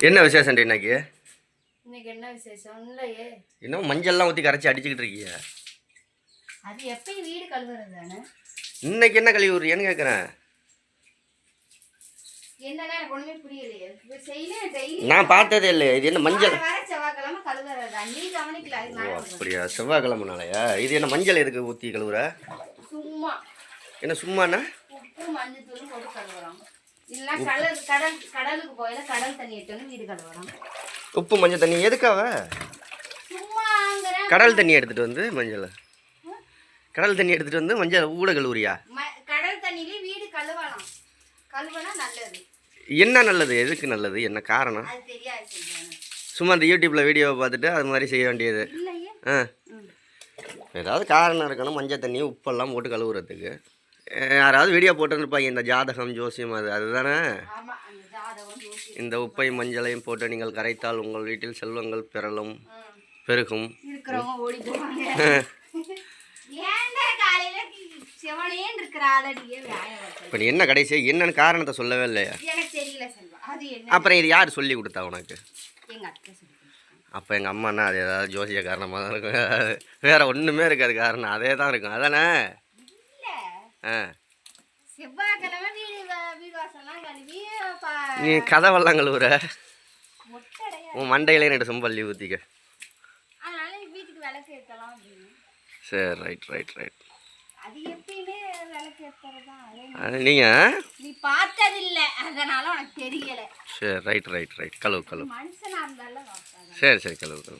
என்ன விசேஷம் இன்னைக்கு? இன்னைக்கு என்ன விசேஷம் இல்லையே. இன்னும் மஞ்சள்லாம் ஊற்றி கரைச்சி அடிச்சுக்கிட்டு இருக்கீங்க. அது எப்பயும் வீடு கழுவுறது தானே. இன்னைக்கு என்ன கழுவி விடுறீன்னு கேட்குறேன். என்னன்னா எனக்கு ஒண்ணுமே புரியலையே. நான் பார்த்ததே இல்லையே. இது என்ன மஞ்சள்? செவ்வாய்க்கிழமை கழுவுறதா நீ கவனிக்கல. அப்படியா? செவ்வாய்க்கிழமைனாலயா? இது என்ன மஞ்சள் எதுக்கு ஊற்றி கழுவுற? சும்மா. என்ன சும்மாண்ணா? உப்பு மஞ்சள் தூள் போட்டு கழுவுறோம். இல்லைன்னா கடலுக்கு போயில கடல் தண்ணி எடுத்து வீடு கழுவுறோம். உப்பு மஞ்சள் தண்ணி எதுக்காக? கடல் தண்ணி எடுத்துட்டு வந்து மஞ்சள் மஞ்சள் ஊட கழுவுறியா? கடல் தண்ணியிலே வீடு கழுவலாம். கழுவனா நல்லது. என்ன நல்லது? எதுக்கு நல்லது? என்ன காரணம்? அது தெரியாது. சும்மா இந்த யூடியூப்ல வீடியோவை பார்த்துட்டு அது மாதிரி செய்ய வேண்டியது. ஏதாவது காரணம் இருக்கணும். மஞ்சள் தண்ணி உப்பெல்லாம் போட்டு கழுவுறதுக்கு யாராவது வீடியோ போட்டுருப்பாங்க. இந்த ஜாதகம் ஜோசியம் அதுதானே. இந்த உப்பை மஞ்சளையும் போட்டு நீங்கள் கரைத்தால் உங்கள் வீட்டில் செல்வங்கள் பெருகும். இப்போ நீ என்ன கடைசி என்னன்னு காரணத்தை சொல்லவே இல்லையா? அப்புறம் இது யார் சொல்லி கொடுத்தா உனக்கு? அப்போ எங்கள் அம்மாண்ணா அது ஏதாவது ஜோசிய காரணமாக தான் இருக்கும். வேற ஒன்றுமே இருக்காது காரணம். அதே தான் இருக்கும். அதானே? நீ கதவெல்லாம் கழுவுற. உன் மண்டையிலே ரெண்டு சொம்பள்ளி ஊற்றிக்க. சரி, ரைட். நீங்கள் நீ பார்த்ததில்ல, அதனால உனக்கு தெரியல. சரி, ரைட். கழுவு. மனுஷனா இருந்தாலும் சரி, கழுவு.